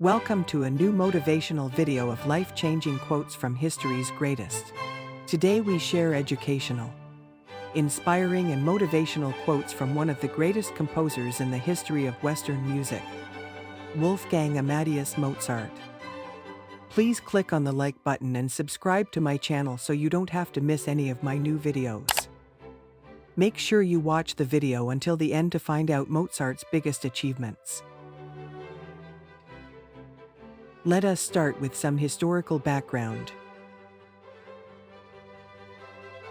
Welcome to a new motivational video of life-changing quotes from history's greatest. Today we share educational, inspiring and motivational quotes from one of the greatest composers in the history of Western music, Wolfgang Amadeus Mozart. Please click on the like button and subscribe to my channel so you don't have to miss any of my new videos. Make sure you watch the video until the end to find out Mozart's biggest achievements. Let us start with some historical background.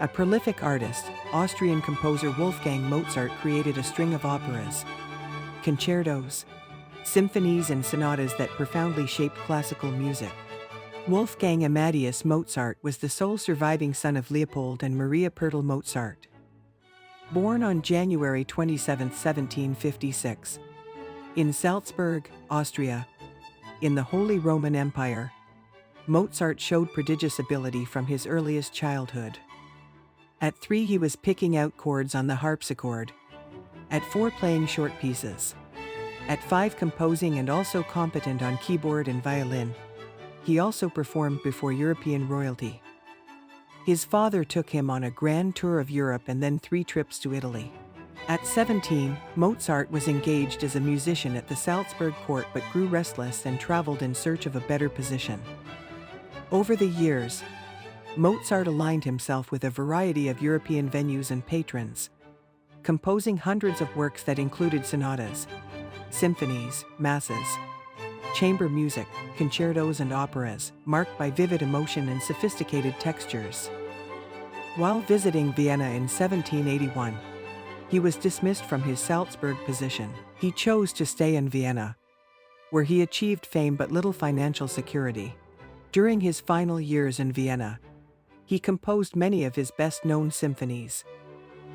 A prolific artist, Austrian composer Wolfgang Mozart created a string of operas, concertos, symphonies and sonatas that profoundly shaped classical music. Wolfgang Amadeus Mozart was the sole surviving son of Leopold and Maria Mozart. Born on January 27, 1756, in Salzburg, Austria, in the Holy Roman Empire, Mozart showed prodigious ability from his earliest childhood. At 3 he was picking out chords on the harpsichord. At 4 playing short pieces. At 5 composing and also competent on keyboard and violin. He also performed before European royalty. His father took him on a grand tour of Europe and then 3 trips to Italy. At 17, Mozart was engaged as a musician at the Salzburg court but grew restless and traveled in search of a better position. Over the years, Mozart aligned himself with a variety of European venues and patrons, composing hundreds of works that included sonatas, symphonies, masses, chamber music, concertos and operas, marked by vivid emotion and sophisticated textures. While visiting Vienna in 1781, he was dismissed from his Salzburg position. He chose to stay in Vienna, where he achieved fame but little financial security. During his final years in Vienna, he composed many of his best-known symphonies,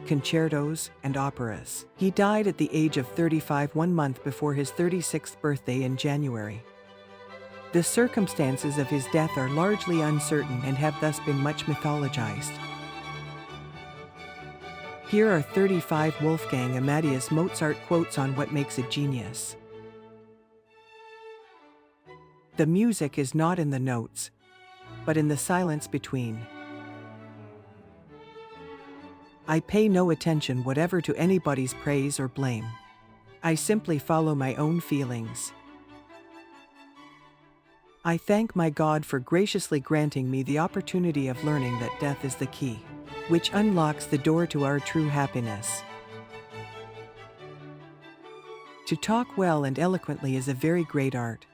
concertos, and operas. He died at the age of 35 1 month before his 36th birthday in January. The circumstances of his death are largely uncertain and have thus been much mythologized. Here are 35 Wolfgang Amadeus Mozart quotes on what makes a genius. The music is not in the notes, but in the silence between. I pay no attention whatever to anybody's praise or blame. I simply follow my own feelings. I thank my God for graciously granting me the opportunity of learning that death is the key, which unlocks the door to our true happiness. To talk well and eloquently is a very great art,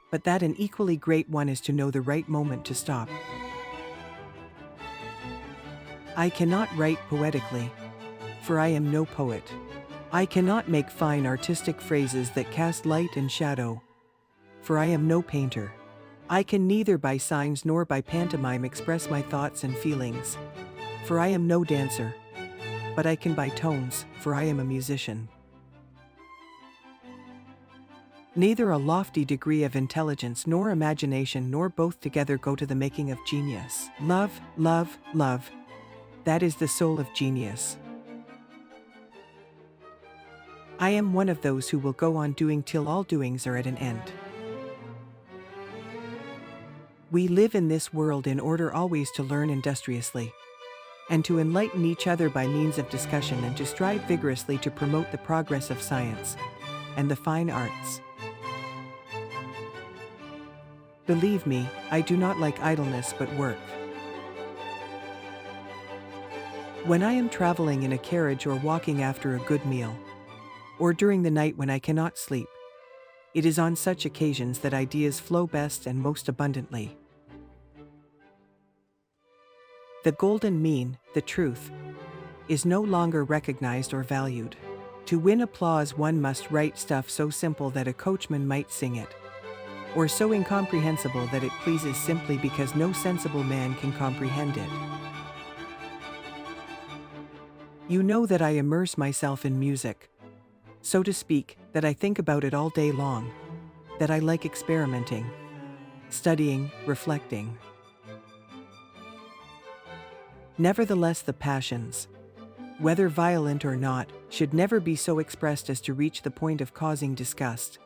but that an equally great one is to know the right moment to stop. I cannot write poetically, for I am no poet. I cannot make fine artistic phrases that cast light and shadow, for I am no painter. I can neither by signs nor by pantomime express my thoughts and feelings, for I am no dancer, but I can by tones, for I am a musician. Neither a lofty degree of intelligence nor imagination nor both together go to the making of genius. Love, love, love. That is the soul of genius. I am one of those who will go on doing till all doings are at an end. We live in this world in order always to learn industriously, and to enlighten each other by means of discussion and to strive vigorously to promote the progress of science and the fine arts. Believe me, I do not like idleness but work. When I am traveling in a carriage or walking after a good meal, or during the night when I cannot sleep, it is on such occasions that ideas flow best and most abundantly. The golden mean, the truth, is no longer recognized or valued. To win applause one must write stuff so simple that a coachman might sing it, or so incomprehensible that it pleases simply because no sensible man can comprehend it. You know that I immerse myself in music, so to speak, that I think about it all day long, that I like experimenting, studying, reflecting. Nevertheless, the passions, whether violent or not, should never be so expressed as to reach the point of causing disgust,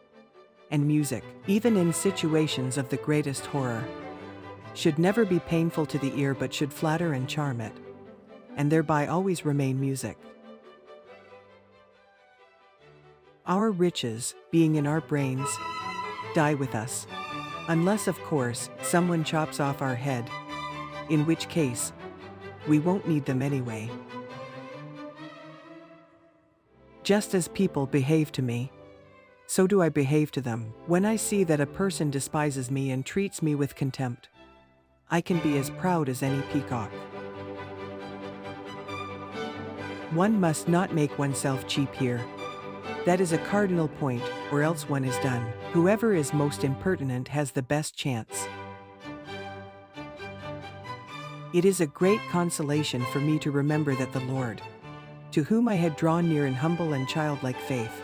and music, even in situations of the greatest horror, should never be painful to the ear but should flatter and charm it, and thereby always remain music. Our riches, being in our brains, die with us, unless of course someone chops off our head, in which case we won't need them anyway. Just as people behave to me, so do I behave to them. When I see that a person despises me and treats me with contempt, I can be as proud as any peacock. One must not make oneself cheap here. That is a cardinal point, or else one is done. Whoever is most impertinent has the best chance. It is a great consolation for me to remember that the Lord, to whom I had drawn near in humble and childlike faith,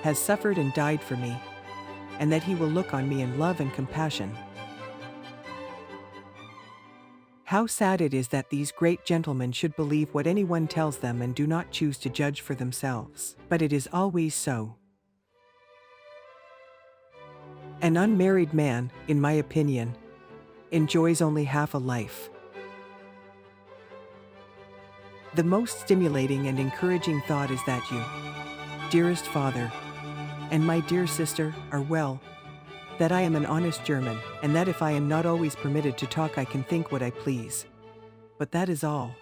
has suffered and died for me, and that he will look on me in love and compassion. How sad it is that these great gentlemen should believe what anyone tells them and do not choose to judge for themselves. But it is always so. An unmarried man, in my opinion, enjoys only half a life. The most stimulating and encouraging thought is that you, dearest father, and my dear sister, are well, that I am an honest German, and that if I am not always permitted to talk I can think what I please. But that is all.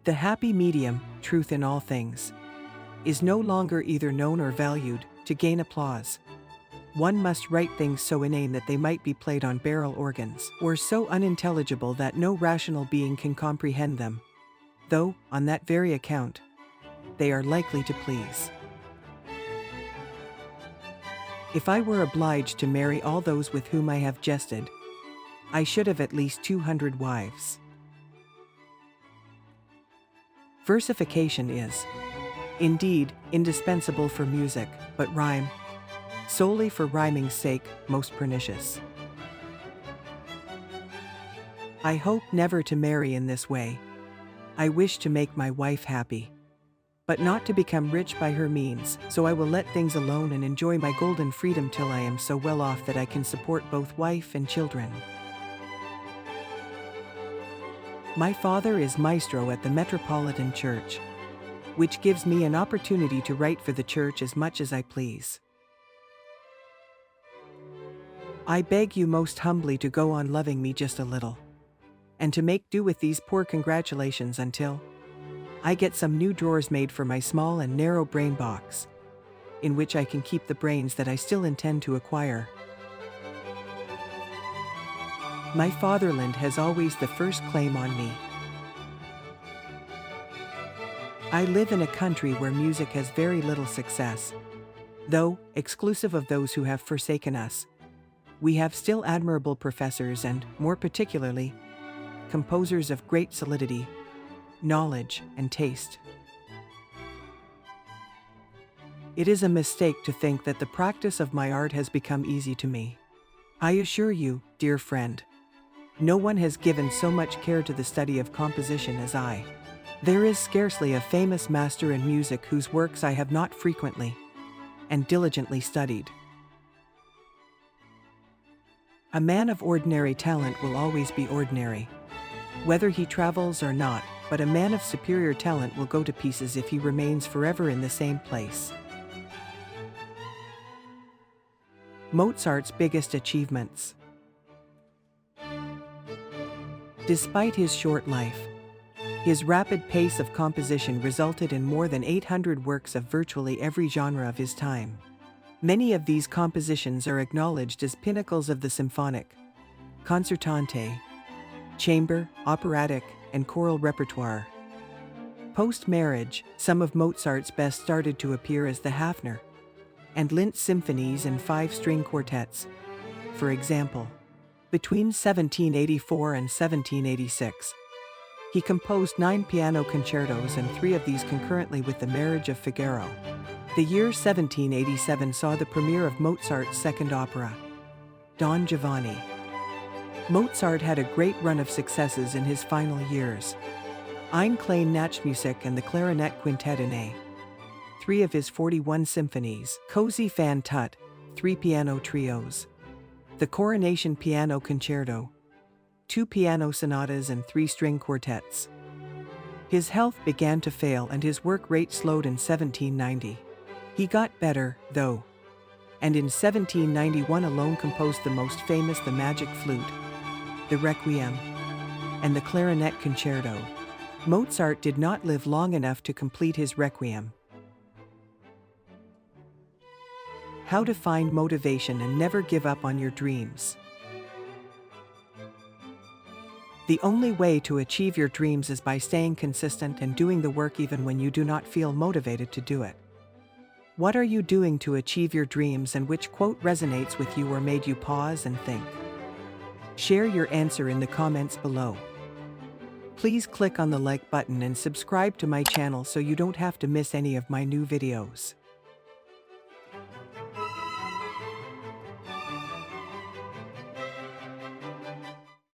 The happy medium, truth in all things, is no longer either known or valued, to gain applause. One must write things so inane that they might be played on barrel organs, or so unintelligible that no rational being can comprehend them, though, on that very account, they are likely to please. If I were obliged to marry all those with whom I have jested, I should have at least 200 wives. Versification is, indeed, indispensable for music, but rhyme, solely for rhyming's sake, most pernicious. I hope never to marry in this way. I wish to make my wife happy, but not to become rich by her means, so I will let things alone and enjoy my golden freedom till I am so well off that I can support both wife and children. My father is maestro at the Metropolitan Church, which gives me an opportunity to write for the church as much as I please. I beg you most humbly to go on loving me just a little, and to make do with these poor congratulations until I get some new drawers made for my small and narrow brain box, in which I can keep the brains that I still intend to acquire. My fatherland has always the first claim on me. I live in a country where music has very little success, though, exclusive of those who have forsaken us, we have still admirable professors and, more particularly, composers of great solidity, knowledge, and taste. It is a mistake to think that the practice of my art has become easy to me. I assure you, dear friend, no one has given so much care to the study of composition as I. There is scarcely a famous master in music whose works I have not frequently and diligently studied. A man of ordinary talent will always be ordinary, whether he travels or not, but a man of superior talent will go to pieces if he remains forever in the same place. Mozart's biggest achievements. Despite his short life, his rapid pace of composition resulted in more than 800 works of virtually every genre of his time. Many of these compositions are acknowledged as pinnacles of the symphonic, concertante, chamber, operatic, and choral repertoire. Post-marriage, some of Mozart's best started to appear as the Hafner and Lindt symphonies and five-string quartets, for example. Between 1784 and 1786, he composed 9 piano concertos and 3 of these concurrently with The Marriage of Figaro. The year 1787 saw the premiere of Mozart's second opera, Don Giovanni. Mozart had a great run of successes in his final years. Ein kleine Nachtmusik and the Clarinet Quintet in A. 3 of his 41 symphonies, Cozy fan tutte, 3 piano trios, the Coronation Piano Concerto, 2 piano sonatas and 3 string quartets. His health began to fail and his work rate slowed in 1790. He got better, though, and in 1791 alone composed the most famous The Magic Flute, the Requiem, and the Clarinet Concerto. Mozart did not live long enough to complete his Requiem. How to find motivation and never give up on your dreams. The only way to achieve your dreams is by staying consistent and doing the work even when you do not feel motivated to do it. What are you doing to achieve your dreams, and which quote resonates with you or made you pause and think? Share your answer in the comments below. Please click on the like button and subscribe to my channel so you don't have to miss any of my new videos.